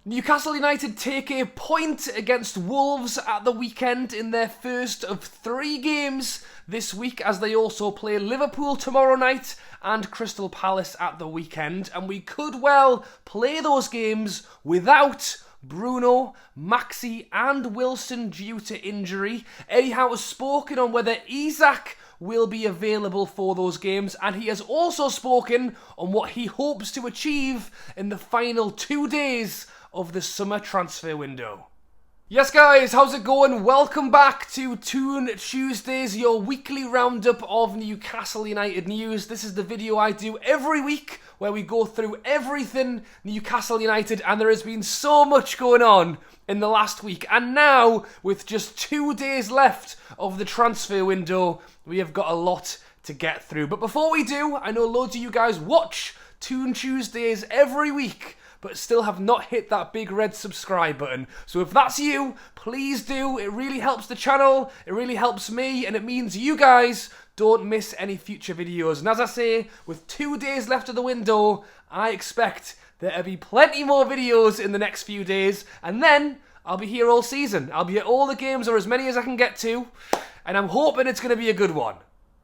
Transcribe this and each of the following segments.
Newcastle United take a point against Wolves at the weekend in their first of 3 games this week, as they also play Liverpool tomorrow night and Crystal Palace at the weekend. And we could well play those games without Bruno, Maxi and Wilson due to injury. Eddie Howe has spoken on whether Hijack will be available for those games, and he has also spoken on what he hopes to achieve in the final 2 days of the summer transfer window. Yes guys, how's it going? Welcome back to Toon Tuesdays, your weekly roundup of Newcastle United news. This is the video I do every week where we go through everything Newcastle United, and there has been so much going on in the last week. And now, with just 2 days left of the transfer window, we have got a lot to get through. But before we do, I know loads of you guys watch Toon Tuesdays every week, but still have not hit that big red subscribe button. So if that's you, please do. It really helps the channel, it really helps me, and it means you guys don't miss any future videos. And as I say, with 2 days left of the window, I expect there'll be plenty more videos in the next few days, and then I'll be here all season. I'll be at all the games, or as many as I can get to, and I'm hoping it's going to be a good one.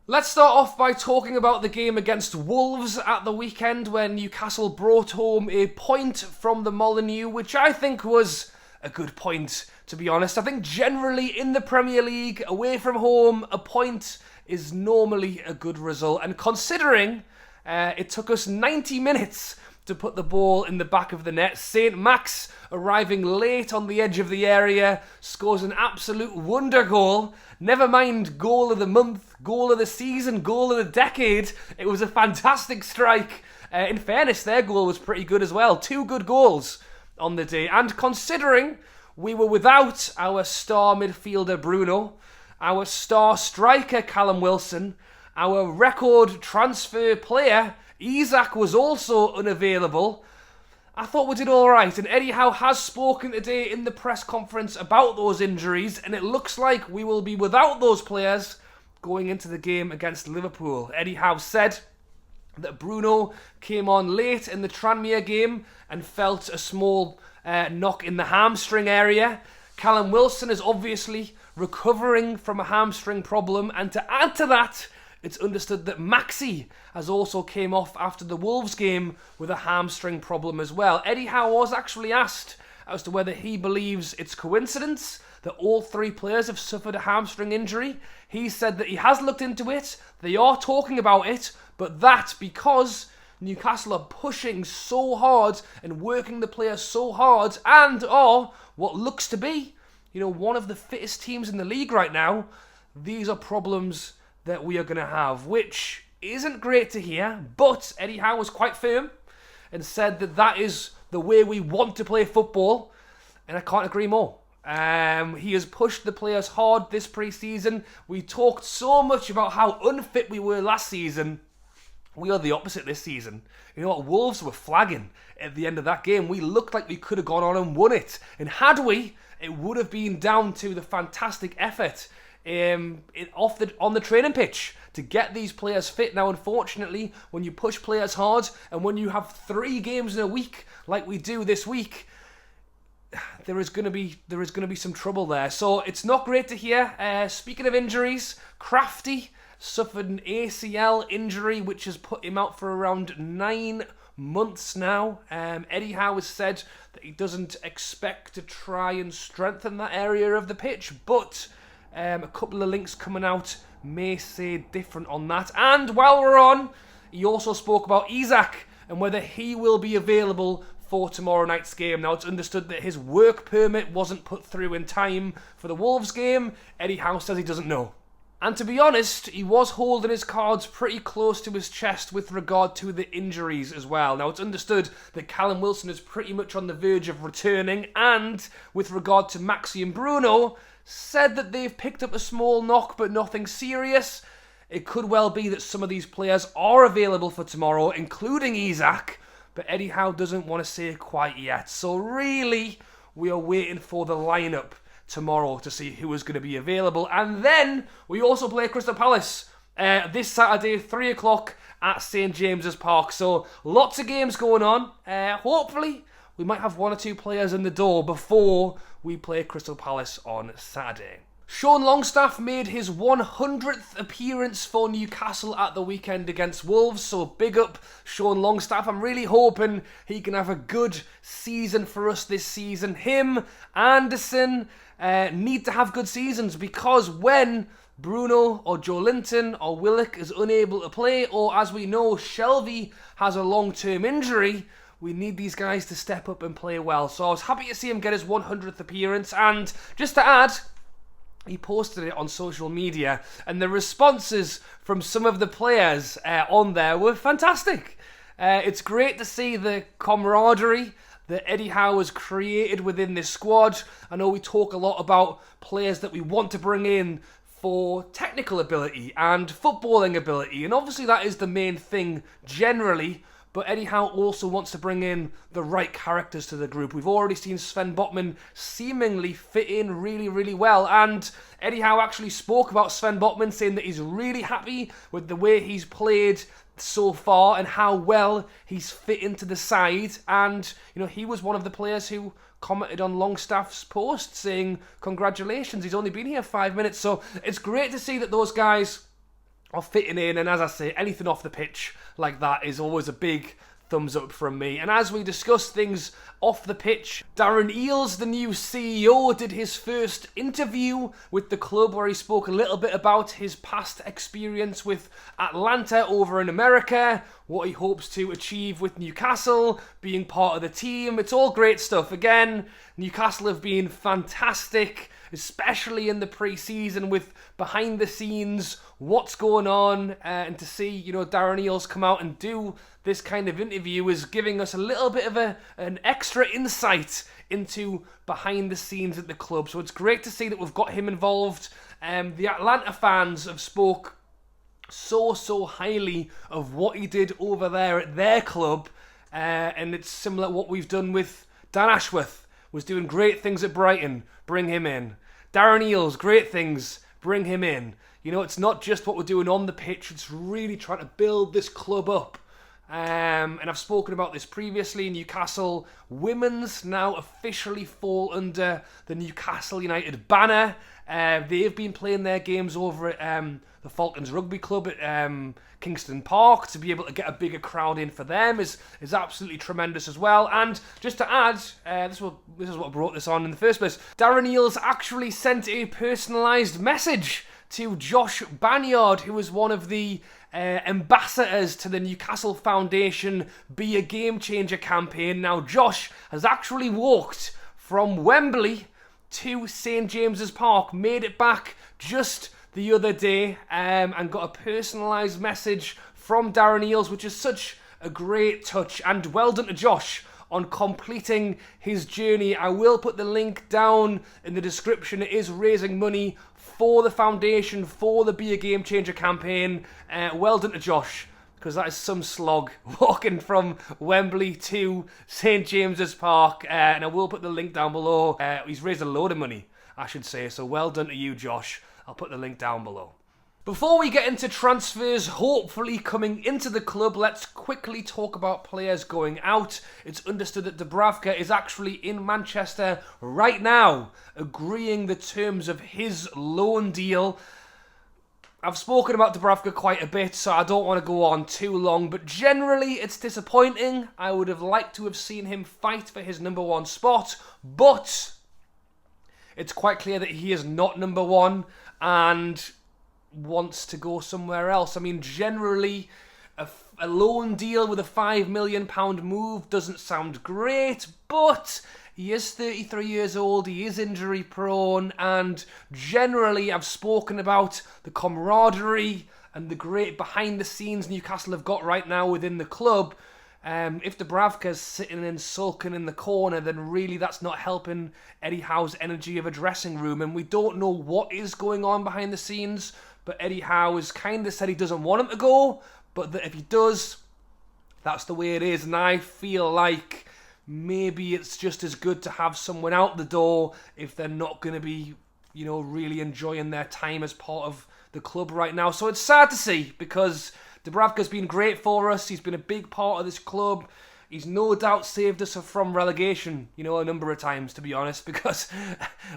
Let's start off by talking about the game against Wolves at the weekend, when Newcastle brought home a point from the Molineux, which I think was a good point, to be honest. I think generally in the Premier League, away from home, a point is normally a good result. And considering it took us 90 minutes to put the ball in the back of the net, St. Max, arriving late on the edge of the area, scores an absolute wonder goal. Never mind goal of the month, goal of the season, goal of the decade. It was a fantastic strike. In fairness, their goal was pretty good as well. 2 good goals on the day. And considering we were without our star midfielder Bruno, our star striker Callum Wilson, our record transfer player Hijack was also unavailable, I thought we did alright. And Eddie Howe has spoken today in the press conference about those injuries, and it looks like we will be without those players going into the game against Liverpool. Eddie Howe said that Bruno came on late in the Tranmere game and felt a small knock in the hamstring area. Callum Wilson is obviously recovering from a hamstring problem, and to add to that, it's understood that Maxi has also came off after the Wolves game with a hamstring problem as well. Eddie Howe was actually asked as to whether he believes it's coincidence that all 3 players have suffered a hamstring injury. He said that he has looked into it, they are talking about it, but that because Newcastle are pushing so hard and working the players so hard and are what looks to be, one of the fittest teams in the league right now, these are problems that we are going to have, which isn't great to hear. But Eddie Howe was quite firm and said that that is the way we want to play football, and I can't agree more. He has pushed the players hard this pre-season. We talked so much about how unfit we were last season. We are the opposite this season. You know what? Wolves were flagging at the end of that game. We looked like we could have gone on and won it. And had we, it would have been down to the fantastic effort on the training pitch to get these players fit. Now, unfortunately, when you push players hard and when you have 3 games in a week like we do this week, there is going to be some trouble there. So it's not great to hear. Speaking of injuries, Crafty suffered an ACL injury, which has put him out for around 9 months now. Eddie Howe has said that he doesn't expect to try and strengthen that area of the pitch, but a couple of links coming out may say different on that. And while we're on, he also spoke about Hijack and whether he will be available for tomorrow night's game. Now, it's understood that his work permit wasn't put through in time for the Wolves game. Eddie Howe says he doesn't know. And to be honest, he was holding his cards pretty close to his chest with regard to the injuries as well. Now, it's understood that Callum Wilson is pretty much on the verge of returning, and with regard to Maxi and Bruno, said that they've picked up a small knock but nothing serious. It could well be that some of these players are available for tomorrow, including Hijack, but Eddie Howe doesn't want to say it quite yet. So really, we are waiting for the lineup tomorrow to see who is going to be available. And then we also play Crystal Palace this Saturday, 3 o'clock at St James's Park. So lots of games going on. Hopefully we might have 1 or 2 players in the door before we play Crystal Palace on Saturday. Sean Longstaff made his 100th appearance for Newcastle at the weekend against Wolves, so big up Sean Longstaff. I'm really hoping he can have a good season for us this season. Him, Anderson, need to have good seasons, because when Bruno or Joe Linton or Willock is unable to play, or as we know, Shelvey has a long-term injury, we need these guys to step up and play well. So I was happy to see him get his 100th appearance, and just to add, he posted it on social media, and the responses from some of the players on there were fantastic. It's great to see the camaraderie that Eddie Howe has created within this squad. I know we talk a lot about players that we want to bring in for technical ability and footballing ability, and obviously that is the main thing generally, but Eddie Howe also wants to bring in the right characters to the group. We've already seen Sven Botman seemingly fit in really, really well, and Eddie Howe actually spoke about Sven Botman, saying that he's really happy with the way he's played so far and how well he's fit into the side. And he was one of the players who commented on Longstaff's post saying congratulations, he's only been here 5 minutes. So it's great to see that those guys are fitting in, and as I say, anything off the pitch like that is always a big thumbs up from me. And as we discuss things off the pitch, Darren Eales, the new CEO, did his first interview with the club, where he spoke a little bit about his past experience with Atlanta over in America, what he hopes to achieve with Newcastle, being part of the team. It's all great stuff. Again, Newcastle have been fantastic, especially in the pre-season, with behind the scenes, what's going on, and to see, Darren Eales come out and do this kind of interview is giving us a little bit of an extra insight into behind the scenes at the club. So it's great to see that we've got him involved. The Atlanta fans have spoke so highly of what he did over there at their club, and it's similar to what we've done with Dan Ashworth. Was doing great things at Brighton, bring him in. Darren Eales, great things, bring him in. It's not just what we're doing on the pitch, it's really trying to build this club up. And I've spoken about this previously. Newcastle women's now officially fall under the Newcastle United banner. They've been playing their games over at the Falcons Rugby Club at Kingston Park. To be able to get a bigger crowd in for them is absolutely tremendous as well. And just to add, this is what brought this on in the first place. Darren Eales actually sent a personalised message to Josh Banyard, who was one of the ambassadors to the Newcastle Foundation Be a Game Changer campaign. Now, Josh has actually walked from Wembley to St James's Park, made it back just the other day, and got a personalised message from Darren Eales, which is such a great touch. And well done to Josh on completing his journey. I will put the link down in the description. It is raising money for the foundation, for the Be a Game Changer campaign. Well done to Josh, because that is some slog, walking from Wembley to St James's Park. And I will put the link down below. He's raised a load of money, I should say, so well done to you, Josh. I'll put the link down below. Before we get into transfers hopefully coming into the club, let's quickly talk about players going out. It's understood that Dubravka is actually in Manchester right now, agreeing the terms of his loan deal. I've spoken about Dubravka quite a bit, so I don't want to go on too long, but generally it's disappointing. I would have liked to have seen him fight for his number one spot, but it's quite clear that he is not number one and wants to go somewhere else. I mean, generally, a loan deal with a £5 million move doesn't sound great, but he is 33 years old, he is injury prone, and generally I've spoken about the camaraderie and the great behind the scenes Newcastle have got right now within the club. If Dubravka's sitting and sulking in the corner, then really that's not helping Eddie Howe's energy of a dressing room, and we don't know what is going on behind the scenes. But Eddie Howe has kind of said he doesn't want him to go, but that if he does, that's the way it is. And I feel like maybe it's just as good to have someone out the door if they're not going to be, really enjoying their time as part of the club right now. So it's sad to see, because Dubravka's been great for us. He's been a big part of this club. He's no doubt saved us from relegation, a number of times, to be honest, because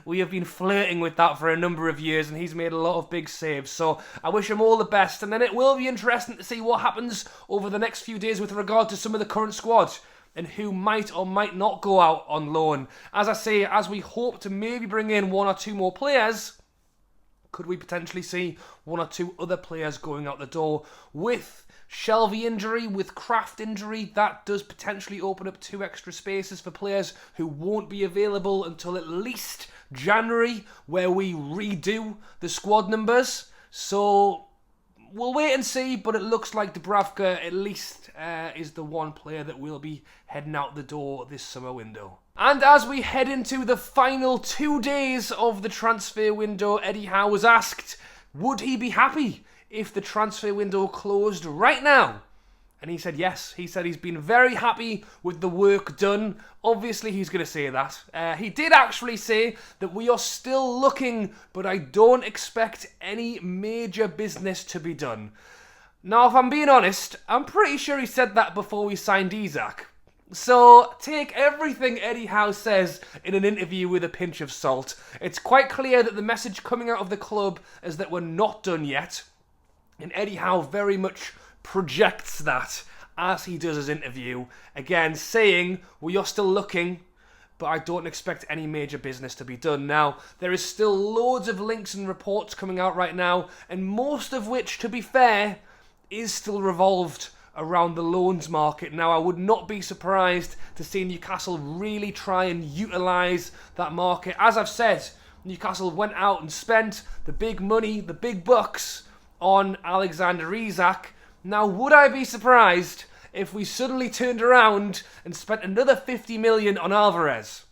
we have been flirting with that for a number of years, and he's made a lot of big saves. So I wish him all the best, and then it will be interesting to see what happens over the next few days with regard to some of the current squad and who might or might not go out on loan. As I say, as we hope to maybe bring in one or two more players, could we potentially see one or two other players going out the door? With Shelvey injury, with Kraft injury, that does potentially open up 2 extra spaces for players who won't be available until at least January, where we redo the squad numbers. So we'll wait and see, but it looks like Dubravka at least is the one player that will be heading out the door this summer window. And as we head into the final 2 days of the transfer window, Eddie Howe was asked, would he be happy if the transfer window closed right now? And he said yes. He said he's been very happy with the work done. Obviously, he's going to say that. He did actually say that we are still looking, but I don't expect any major business to be done. Now, if I'm being honest, I'm pretty sure he said that before we signed Hijack. So take everything Eddie Howe says in an interview with a pinch of salt. It's quite clear that the message coming out of the club is that we're not done yet. And Eddie Howe very much projects that as he does his interview. Again, saying, we are still looking, but I don't expect any major business to be done. Now, there is still loads of links and reports coming out right now, and most of which, to be fair, is still revolved around the loans market. Now, I would not be surprised to see Newcastle really try and utilise that market. As I've said, Newcastle went out and spent the big money, the big bucks on Alexander Isak. Now, would I be surprised if we suddenly turned around and spent another 50 million on Alvarez?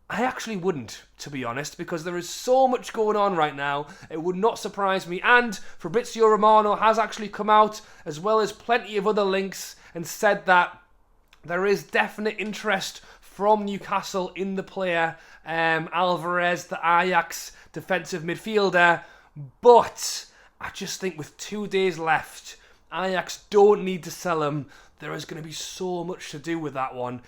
I actually wouldn't, to be honest, because there is so much going on right now. It would not surprise me. And Fabrizio Romano has actually come out, as well as plenty of other links, and said that there is definite interest from Newcastle in the player, Alvarez, the Ajax defensive midfielder. But I just think with 2 days left, Ajax don't need to sell him. There is going to be so much to do with that one.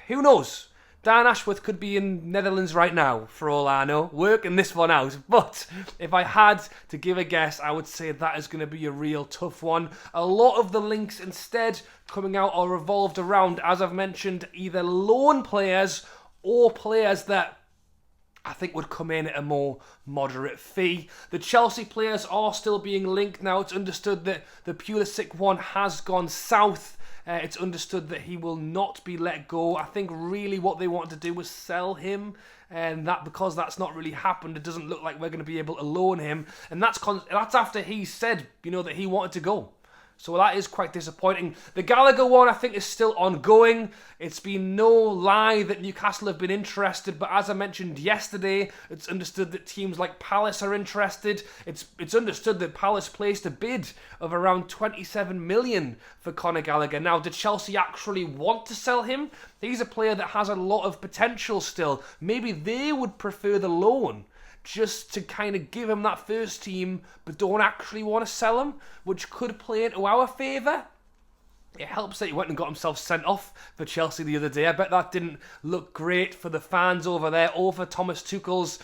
Who knows? Dan Ashworth could be in Netherlands right now, for all I know, working this one out. But if I had to give a guess, I would say that is going to be a real tough one. A lot of the links instead coming out are revolved around, as I've mentioned, either loan players or players that I think would come in at a more moderate fee. The Chelsea players are still being linked now. It's understood that the Pulisic one has gone south. It's understood that he will not be let go. I think really what they wanted to do was sell him, and that because that's not really happened, it doesn't look like we're going to be able to loan him. And that's after he said, that he wanted to go. So that is quite disappointing. The Gallagher one, I think, is still ongoing. It's been no lie that Newcastle have been interested, but as I mentioned yesterday, it's understood that teams like Palace are interested. It's understood that Palace placed a bid of around 27 million for Conor Gallagher. Now, did Chelsea actually want to sell him? He's a player that has a lot of potential still. Maybe they would prefer the loan, just to kind of give him that first team, but don't actually want to sell him, which could play into our favour. It helps that he went and got himself sent off for Chelsea the other day. I bet that didn't look great for the fans over there, or for Thomas Tuchel's,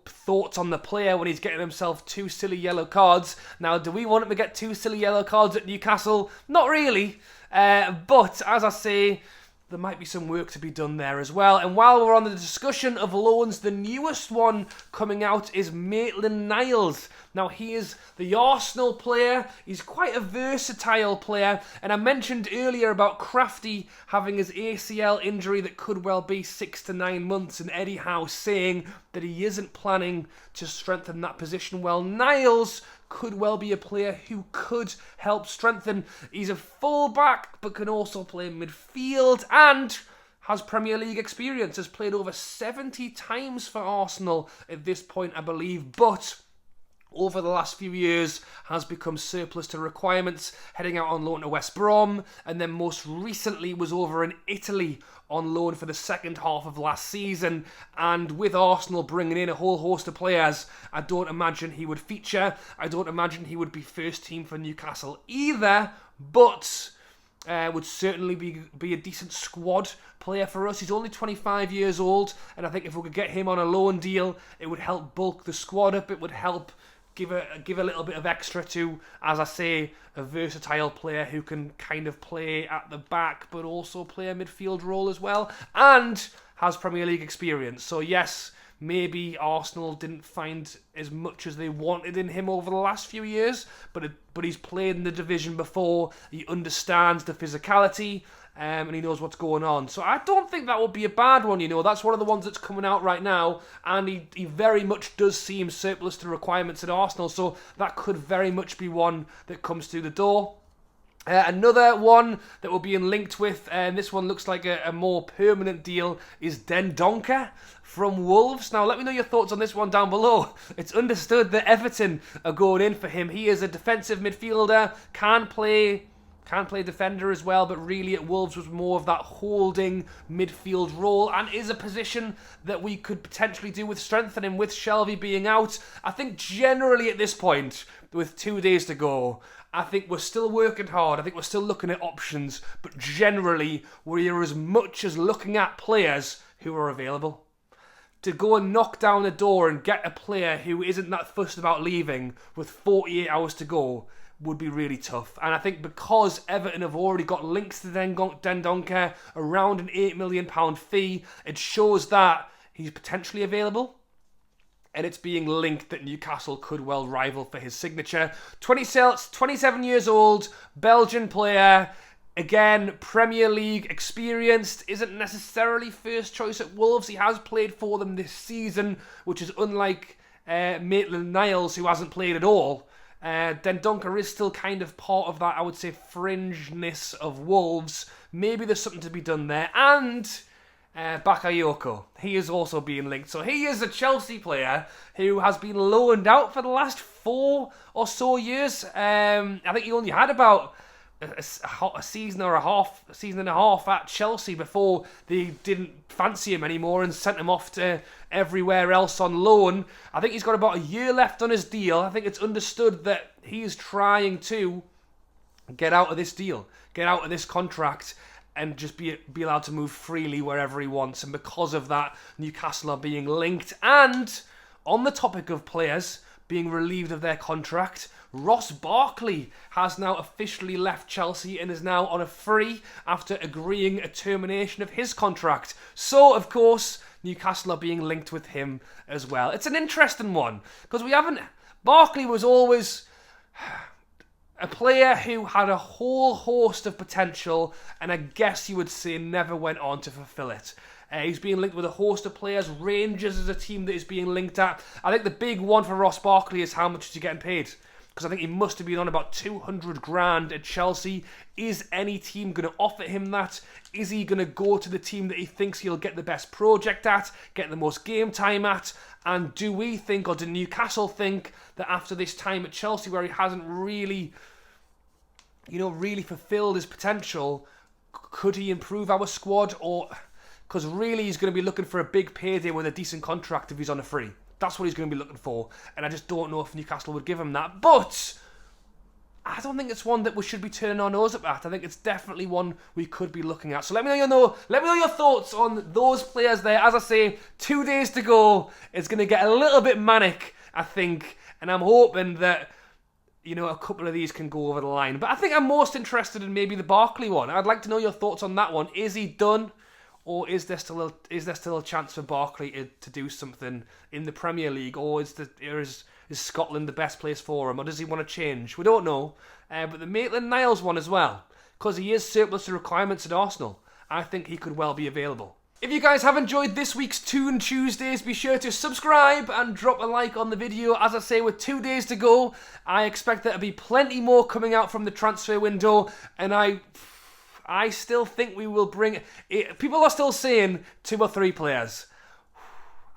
thoughts on the player when he's getting himself 2 silly yellow cards. Now, do we want him to get 2 silly yellow cards at Newcastle? Not really. But, as I say, there might be some work to be done there as well. And while we're on the discussion of loans, the newest one coming out is Maitland-Niles. Now, he is the Arsenal player. He's quite a versatile player. And I mentioned earlier about Crafty having his ACL injury that could well be 6 to 9 months. And Eddie Howe saying that he isn't planning to strengthen that position. Well, Niles could well be a player who could help strengthen. He's a full-back, but can also play midfield and has Premier League experience. Has played over 70 times for Arsenal at this point, I believe, but over the last few years has become surplus to requirements, heading out on loan to West Brom, and then most recently was over in Italy on loan for the second half of last season. And with Arsenal bringing in a whole host of players, I don't imagine he would feature. I don't imagine he would be first team for Newcastle either, but would certainly be a decent squad player for us. He's only 25 years old, and I think if we could get him on a loan deal, it would help bulk the squad up. It would help give a little bit of extra to, as I say, a versatile player who can kind of play at the back, but also play a midfield role as well, and has Premier League experience. So yes, maybe Arsenal didn't find as much as they wanted in him over the last few years, but he's played in the division before. He understands the physicality, and he knows what's going on. So I don't think that would be a bad one, That's one of the ones that's coming out right now, and he very much does seem surplus to requirements at Arsenal, so that could very much be one that comes through the door. Another one that we're being linked with, and this one looks like a more permanent deal, is Dendoncker from Wolves. Now, let me know your thoughts on this one down below. It's understood that Everton are going in for him. He is a defensive midfielder, can play defender as well, but really at Wolves was more of that holding midfield role, and is a position that we could potentially do with strengthening with Shelvey being out. I think generally at this point, with 2 days to go, I think we're still working hard. I think we're still looking at options, but generally we're as much as looking at players who are available. To go and knock down the door and get a player who isn't that fussed about leaving with 48 hours to go would be really tough. And I think because Everton have already got links to Dendoncker, around an £8 million fee, it shows that he's potentially available. And it's being linked that Newcastle could well rival for his signature. 27 years old, Belgian player. Again, Premier League experienced, isn't necessarily first choice at Wolves. He has played for them this season, which is unlike Maitland-Niles, who hasn't played at all. Dendoncker is still kind of part of that, I would say, fringeness of Wolves. Maybe there's something to be done there. And Bakayoko, he is also being linked. So he is a Chelsea player who has been loaned out for the last 4 or so years. I think he only had about a season and a half at Chelsea before they didn't fancy him anymore and sent him off to everywhere else on loan. I think he's got about a year left on his deal. I think it's understood that he's trying to get out of this deal, get out of this contract, and just be allowed to move freely wherever he wants. And because of that, Newcastle are being linked. And on the topic of players being relieved of their contract, Ross Barkley has now officially left Chelsea and is now on a free after agreeing a termination of his contract. So, of course, Newcastle are being linked with him as well. It's an interesting one, because Barkley was always a player who had a whole host of potential, and I guess you would say never went on to fulfill it. He's being linked with a host of players. Rangers is a team that is being linked at. I think the big one for Ross Barkley is how much is he getting paid? Because I think he must have been on about 200 grand at Chelsea. Is any team going to offer him that? Is he going to go to the team that he thinks he'll get the best project at, get the most game time at? And do we think, or do Newcastle think, that after this time at Chelsea where he hasn't really fulfilled his potential, could he improve our squad? Or because really he's going to be looking for a big payday with a decent contract if he's on a free. That's what he's going to be looking for, and I just don't know if Newcastle would give him that. But I don't think it's one that we should be turning our nose at. I think it's definitely one we could be looking at. So let me know your thoughts on those players there. As I say, 2 days to go. It's going to get a little bit manic, I think, and I'm hoping that a couple of these can go over the line. But I think I'm most interested in maybe the Barkley one. I'd like to know your thoughts on that one. Is he done? Or is there still a chance for Barkley to do something in the Premier League? Or is Scotland the best place for him? Or does he want to change? We don't know. But the Maitland-Niles one as well, because he is surplus to requirements at Arsenal, I think he could well be available. If you guys have enjoyed this week's Toon Tuesdays, be sure to subscribe and drop a like on the video. As I say, with 2 days to go, I expect there to be plenty more coming out from the transfer window, and I still think we will bring it. People are still saying 2 or 3 players.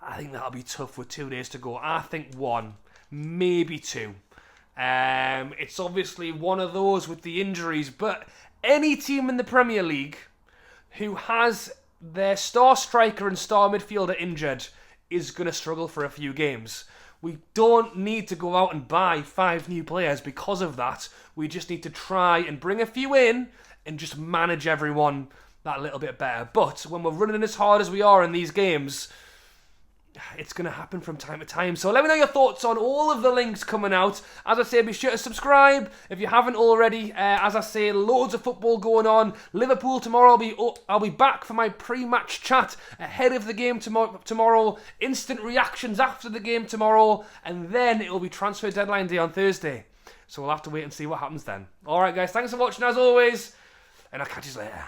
I think that'll be tough with 2 days to go. I think 1, maybe 2. It's obviously one of those with the injuries, but any team in the Premier League who has their star striker and star midfielder injured is going to struggle for a few games. We don't need to go out and buy 5 new players because of that. We just need to try and bring a few in and just manage everyone that little bit better. But when we're running as hard as we are in these games, it's going to happen from time to time. So let me know your thoughts on all of the links coming out. As I say, be sure to subscribe if you haven't already. As I say, loads of football going on. Liverpool tomorrow, I'll be back for my pre-match chat ahead of the game tomorrow. Instant reactions after the game tomorrow. And then it will be transfer deadline day on Thursday. So we'll have to wait and see what happens then. Alright guys, thanks for watching as always. And I'll catch you later.